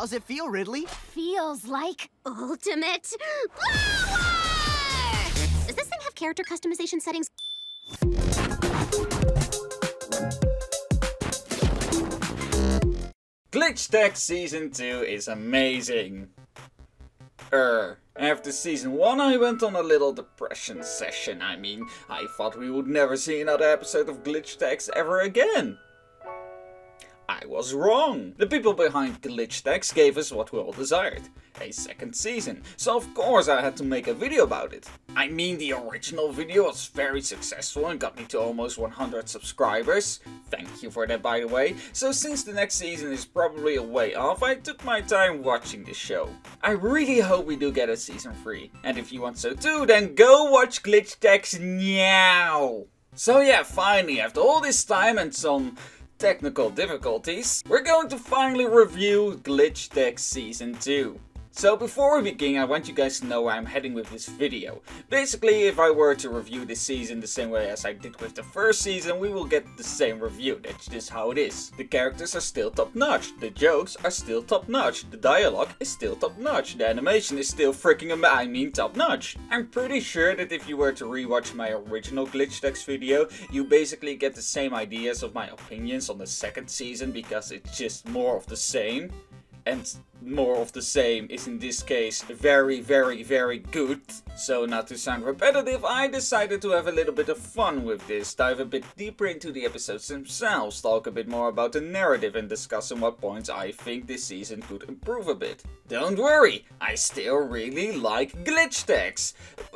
How's it feel, Ridley? Feels like ultimate power! Does this thing have character customization settings? Glitchening Season 2 is amazing. After Season 1 I went on a little depression session. I thought we would never see another episode of Glitchening ever again. I was wrong. The people behind Glitchening gave us what we all desired. A second season. So of course I had to make a video about it. The original video was very successful and got me to almost 100 subscribers. Thank you for that, by the way. So since the next season is probably a way off, I took my time watching this show. I really hope we do get a season 3. And if you want so too, then go watch Glitchening now. So yeah, finally, after all this time and some technical difficulties, we're going to finally review Glitchening Season 2. So before we begin, I want you guys to know where I'm heading with this video. Basically, if I were to review this season the same way as I did with the first season, we will get the same review. That's just how it is. The characters are still top notch, the jokes are still top notch, the dialogue is still top notch, the animation is still freaking top notch. I'm pretty sure that if you were to rewatch my original Glitchening video, you basically get the same ideas of my opinions on the second season, because it's just more of the same. And more of the same is in this case very, very, very good. So not to sound repetitive, I decided to have a little bit of fun with this, dive a bit deeper into the episodes themselves, talk a bit more about the narrative and discuss on what points I think this season could improve a bit. Don't worry, I still really like Glitchening,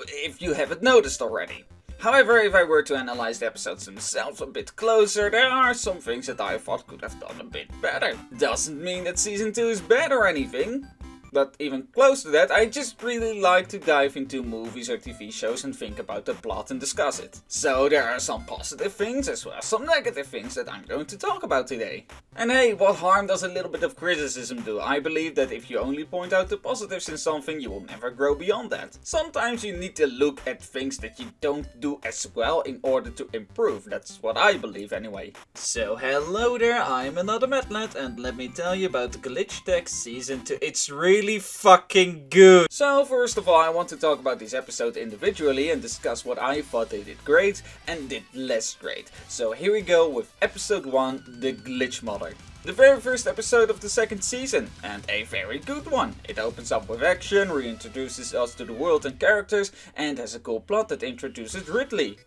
if you haven't noticed already. However, if I were to analyze the episodes themselves a bit closer, there are some things that I thought could have done a bit better. Doesn't mean that Season 2 is bad or anything, but even close to that, I just really like to dive into movies or TV shows and think about the plot and discuss it. So there are some positive things as well as some negative things that I'm going to talk about today. And hey, what harm does a little bit of criticism do? I believe that if you only point out the positives in something, you will never grow beyond that. Sometimes you need to look at things that you don't do as well in order to improve. That's what I believe anyway. So hello there, I'm AnotherMattLad, and let me tell you about Glitchening Season 2. It's really fucking good. So first of all, I want to talk about this episode individually and discuss what I thought they did great and did less great. So here we go with episode 1, The Glitch Mother. The very first episode of the second season, and a very good one. It opens up with action, reintroduces us to the world and characters, and has a cool plot that introduces Ridley.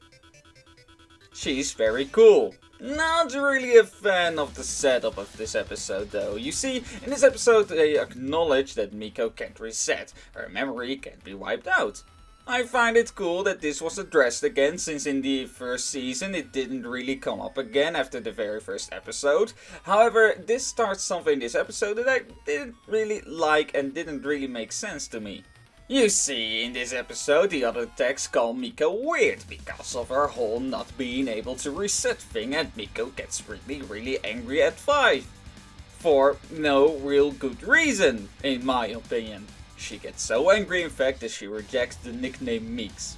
She's very cool. Not really a fan of the setup of this episode though. You see, in this episode they acknowledge that Miko can't reset, her memory can't be wiped out. I find it cool that this was addressed again, since in the first season it didn't really come up again after the very first episode. However, this starts something in this episode that I didn't really like and didn't really make sense to me. You see, in this episode the other techs call Miko weird because of her whole not being able to reset thing, and Miko gets really angry at 5. For no real good reason, in my opinion. She gets so angry in fact that she rejects the nickname Meeks.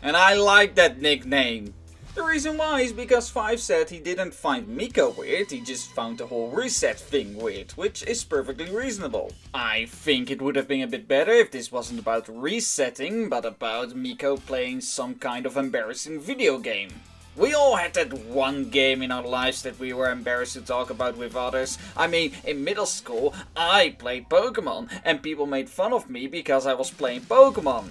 And I like that nickname. The reason why is because 5 said he didn't find Miko weird, he just found the whole reset thing weird, which is perfectly reasonable. I think it would have been a bit better if this wasn't about resetting, but about Miko playing some kind of embarrassing video game. We all had that one game in our lives that we were embarrassed to talk about with others. In middle school, I played Pokemon, and people made fun of me because I was playing Pokemon.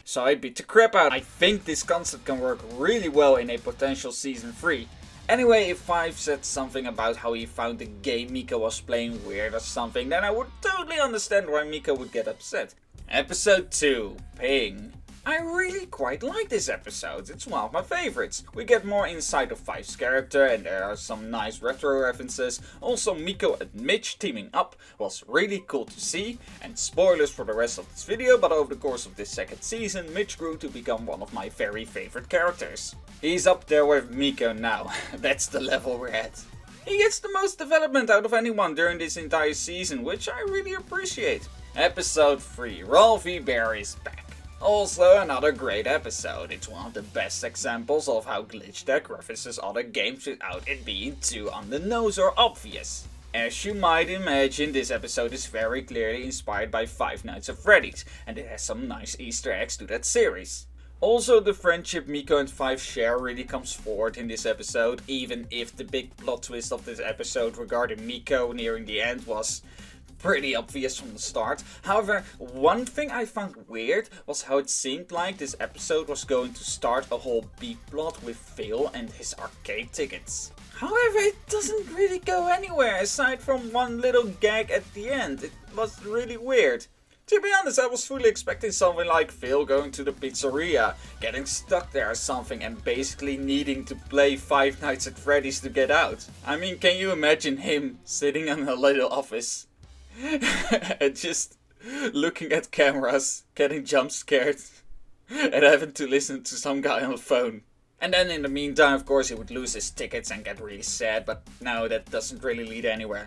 So I beat the crap out. I think this concept can work really well in a potential season 3. Anyway, if 5 said something about how he found the game Miko was playing weird or something, then I would totally understand why Miko would get upset. Episode 2, Ping. I really quite like this episode, it's one of my favorites. We get more insight of 5's character and there are some nice retro references. Also Miko and Mitch teaming up was really cool to see. And spoilers for the rest of this video, but over the course of this second season, Mitch grew to become one of my very favorite characters. He's up there with Miko now, that's the level we're at. He gets the most development out of anyone during this entire season, which I really appreciate. Episode 3, Ralphie Bear is back. Also another great episode. It's one of the best examples of how Glitchening references other games without it being too on the nose or obvious. As you might imagine, this episode is very clearly inspired by Five Nights at Freddy's, and it has some nice Easter eggs to that series. Also, the friendship Miko and Five share really comes forward in this episode, even if the big plot twist of this episode regarding Miko nearing the end was pretty obvious from the start. However, one thing I found weird was how it seemed like this episode was going to start a whole B-plot with Phil and his arcade tickets. However, it doesn't really go anywhere aside from one little gag at the end. It was really weird. To be honest, I was fully expecting something like Phil going to the pizzeria, getting stuck there or something and basically needing to play Five Nights at Freddy's to get out. I mean, can you imagine him sitting in a little office and just looking at cameras, getting jump scared and having to listen to some guy on the phone? And then in the meantime, of course, he would lose his tickets and get really sad, but no, that doesn't really lead anywhere.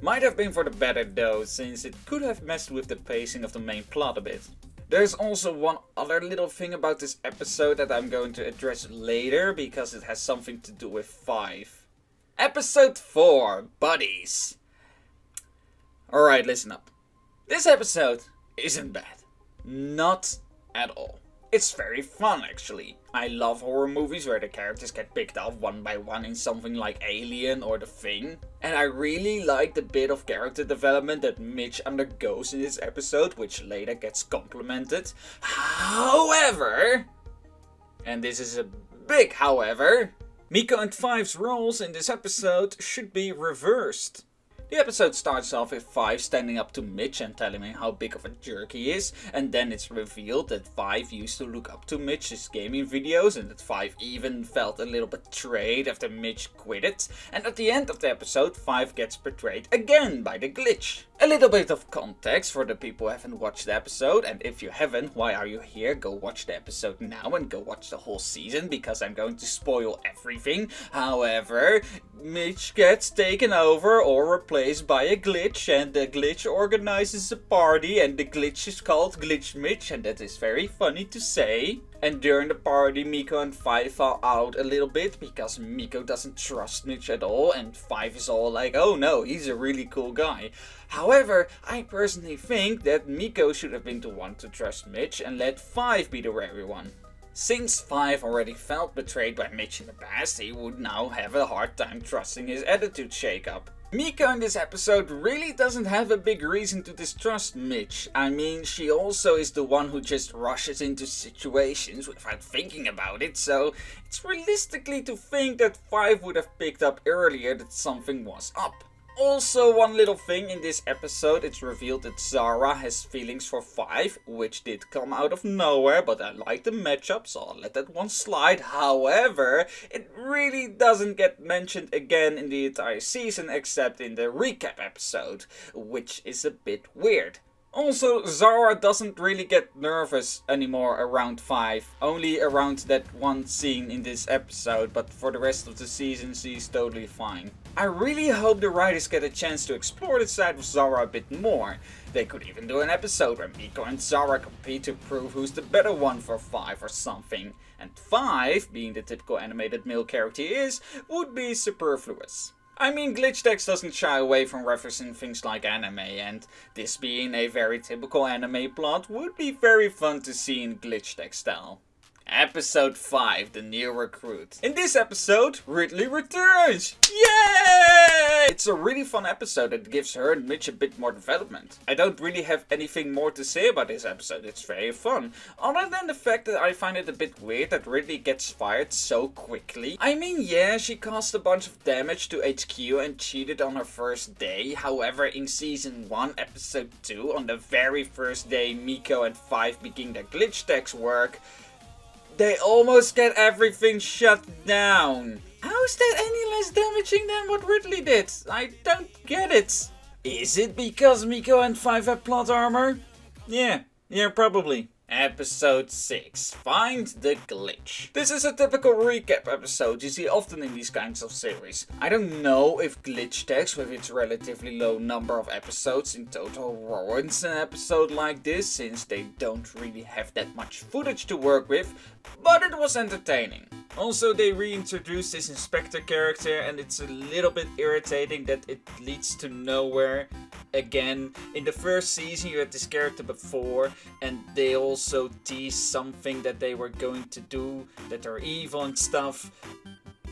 Might have been for the better though, since it could have messed with the pacing of the main plot a bit. There's also one other little thing about this episode that I'm going to address later, because it has something to do with Five. Episode 4, Buddies. Alright, listen up. This episode isn't bad. Not at all. It's very fun actually. I love horror movies where the characters get picked off one by one in something like Alien or The Thing. And I really like the bit of character development that Mitch undergoes in this episode, which later gets complemented. However, and this is a big however, Miko and Five's roles in this episode should be reversed. The episode starts off with Five standing up to Mitch and telling him how big of a jerk he is, and then it's revealed that Five used to look up to Mitch's gaming videos and that Five even felt a little betrayed after Mitch quit it, and at the end of the episode Five gets betrayed again by the glitch. A little bit of context for the people who haven't watched the episode, and if you haven't, why are you here? Go watch the episode now and go watch the whole season, because I'm going to spoil everything. However, Mitch gets taken over or replaced by a glitch, and the glitch organizes a party, and the glitch is called Glitch Mitch, and that is very funny to say. And during the party, Miko and Five fall out a little bit because Miko doesn't trust Mitch at all, and Five is all like, oh no, he's a really cool guy. However, I personally think that Miko should have been the one to trust Mitch and let Five be the wary one. Since Five already felt betrayed by Mitch in the past, he would now have a hard time trusting his attitude shake-up. Miko in this episode really doesn't have a big reason to distrust Mitch. I mean, she also is the one who just rushes into situations without thinking about it, so it's realistically to think that Five would have picked up earlier that something was up. Also, one little thing in this episode, it's revealed that Zara has feelings for Five, which did come out of nowhere, but I like the matchup, so I'll let that one slide. However, it really doesn't get mentioned again in the entire season except in the recap episode, which is a bit weird. Also, Zara doesn't really get nervous anymore around Five, only around that one scene in this episode, but for the rest of the season she's totally fine. I really hope the writers get a chance to explore the side of Zara a bit more. They could even do an episode where Miko and Zara compete to prove who's the better one for Five or something. And Five, being the typical animated male character he is, would be superfluous. I mean, Glitchtex doesn't shy away from referencing things like anime, and this being a very typical anime plot would be very fun to see in Glitchtex style. Episode 5, The New Recruit. In this episode, Ridley returns! Yay! It's a really fun episode that gives her and Mitch a bit more development. I don't really have anything more to say about this episode, it's very fun. Other than the fact that I find it a bit weird that Ridley gets fired so quickly. I mean, yeah, she caused a bunch of damage to HQ and cheated on her first day. However, in Season 1, Episode 2, on the very first day Miko and Five begin their Glitchtex work, they almost get everything shut down. How is that any less damaging than what Ridley did? I don't get it. Is it because Miko and Five have plot armor? Yeah, probably. Episode 6. Find the Glitch. This is a typical recap episode you see often in these kinds of series. I don't know if Glitchtex, with its relatively low number of episodes in total, warrants an episode like this, since they don't really have that much footage to work with, but it was entertaining. Also, they reintroduced this inspector character, and it's a little bit irritating that it leads to nowhere. Again, in the first season you had this character before, and they also teased something that they were going to do, that are evil and stuff.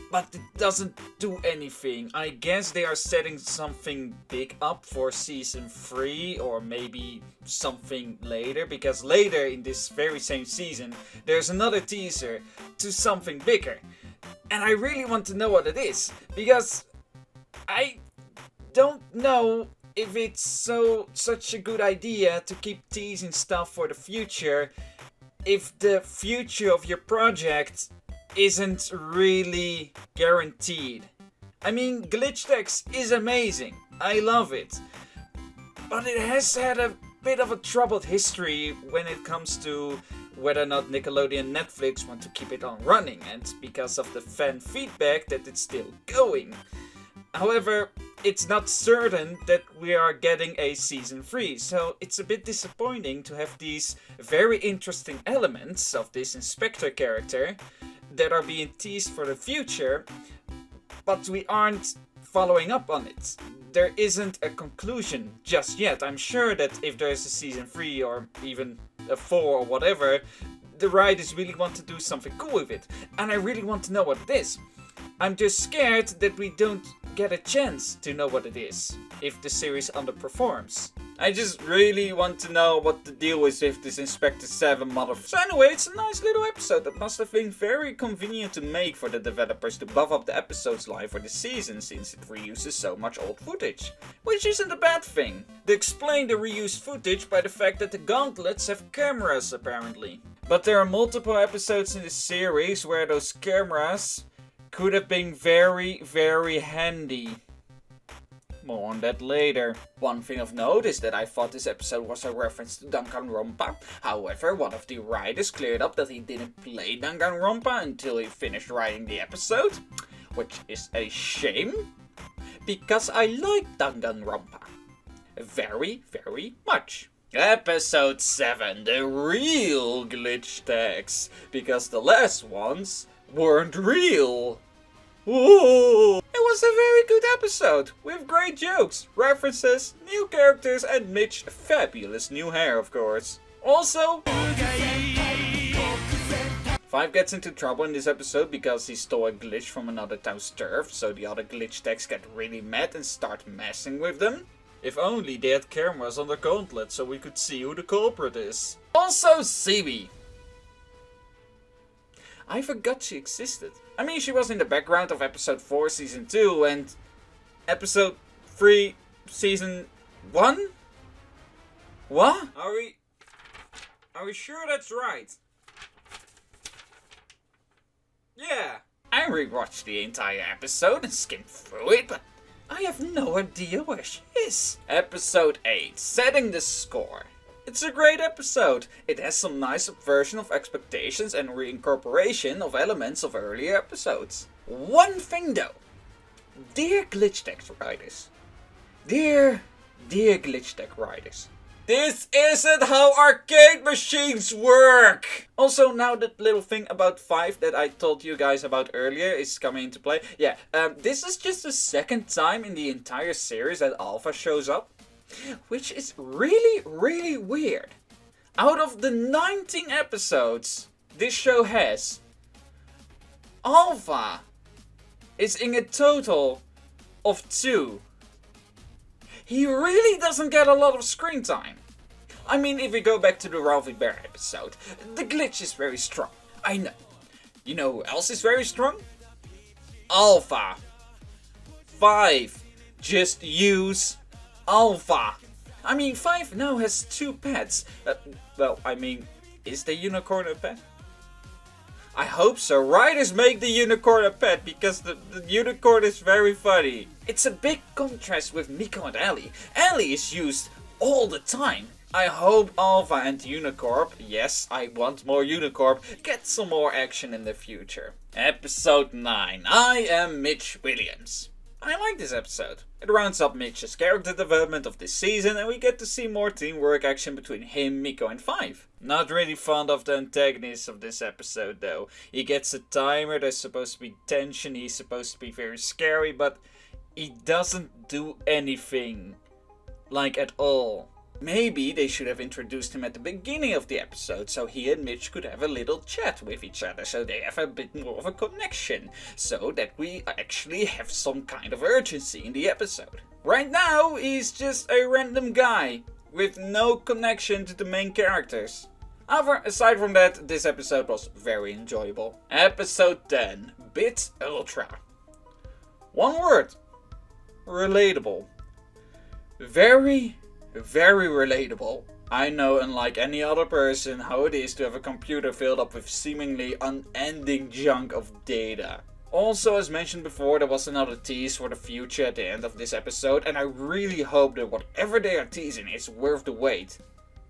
But it doesn't do anything. I guess they are setting something big up for season 3 or maybe something later. Because later in this very same season there's another teaser to something bigger. And I really want to know what it is. Because I don't know if it's such a good idea to keep teasing stuff for the future. If the future of your project isn't really guaranteed. I mean, Glitchetex is amazing. I love it. But it has had a bit of a troubled history when it comes to whether or not Nickelodeon and Netflix want to keep it on running, and because of the fan feedback that it's still going. However, it's not certain that we are getting a season 3, so it's a bit disappointing to have these very interesting elements of this inspector character that are being teased for the future, but we aren't following up on it. There isn't a conclusion just yet. I'm sure that if there is a season 3 or even a 4 or whatever, the writers really want to do something cool with it, and I really want to know what it is. I'm just scared that we don't get a chance to know what it is if the series underperforms. I just really want to know what the deal is with this Inspector 7 motherfucker. So anyway, it's a nice little episode that must have been very convenient to make for the developers to buff up the episodes live for the season, since it reuses so much old footage. Which isn't a bad thing. They explain the reused footage by the fact that the gauntlets have cameras apparently. But there are multiple episodes in the series where those cameras could have been very, very handy. More on that later. One thing of note is that I thought this episode was a reference to Danganronpa. However, one of the writers cleared up that he didn't play Danganronpa until he finished writing the episode. Which is a shame, because I like Danganronpa very, very much. Episode 7, the real Glitchetex, because the last ones weren't real. Ooh. It was a very good episode, with great jokes, references, new characters, and Mitch's fabulous new hair, of course. Also, Five gets into trouble in this episode because he stole a glitch from another town's turf, so the other Glitchetex get really mad and start messing with them. If only they had cameras on the gauntlet so we could see who the culprit is. Also, Sebi. I forgot she existed. I mean, she was in the background of episode 4 season 2 and episode 3 season 1? What? Are we sure that's right? Yeah. I rewatched the entire episode and skimmed through it, but I have no idea where she is. Episode 8, setting the score. It's a great episode. It has some nice subversion of expectations and reincorporation of elements of earlier episodes. One thing though. Dear Glitchetex writers. Dear Glitchetex writers. This isn't how arcade machines work! Also, now that little thing about 5 that I told you guys about earlier is coming into play. Yeah, this is just the second time in the entire series that Alpha shows up. Which is really, really weird. Out of the 19 episodes this show has, Alpha is in a total of 2. He really doesn't get a lot of screen time. I mean, if we go back to the Ralphie Bear episode, the glitch is very strong. I know. You know who else is very strong? Alpha. 5. Just use Alpha. I mean, 5 now has 2 pets. Well, I mean, is the unicorn a pet? I hope so. Writers make the unicorn a pet because the unicorn is very funny. It's a big contrast with Miko and Ellie. Ellie is used all the time. I hope Alpha and Unicorp, yes, I want more Unicorp, get some more action in the future. Episode 9. I am Mitch Williams. I like this episode. It rounds up Mitch's character development of this season and we get to see more teamwork action between him, Miko and Five. Not really fond of the antagonist of this episode though. He gets a timer, there's supposed to be tension, he's supposed to be very scary, but he doesn't do anything. Like at all. Maybe they should have introduced him at the beginning of the episode so he and Mitch could have a little chat with each other so they have a bit more of a connection. So that we actually have some kind of urgency in the episode. Right now he's just a random guy with no connection to the main characters. However, aside from that, this episode was very enjoyable. Episode 10, Bit Ultra. One word. Relatable. Very relatable. I know, unlike any other person, how it is to have a computer filled up with seemingly unending junk of data. Also, as mentioned before, there was another tease for the future at the end of this episode, and I really hope that whatever they are teasing is worth the wait.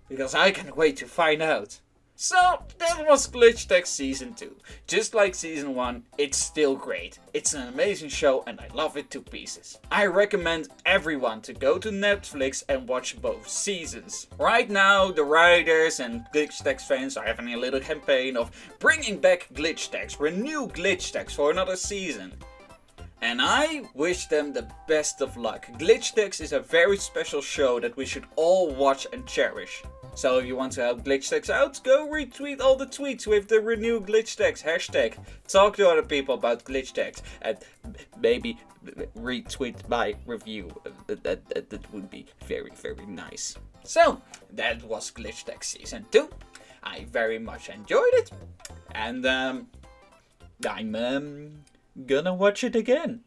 Because I can't wait to find out. So, that was Glitch Season 2. Just like Season 1, it's still great. It's an amazing show and I love it to pieces. I recommend everyone to go to Netflix and watch both seasons. Right now, the writers and Glitch fans are having a little campaign of bringing back Glitch renew Glitch for another season. And I wish them the best of luck. Glitch is a very special show that we should all watch and cherish. So if you want to help Glitch out, go retweet all the tweets with the renew Glitch hashtag. Talk to other people about Glitch and maybe retweet my review. That would be very nice. So that was Glitch Season 2. I very much enjoyed it. And I'm gonna watch it again.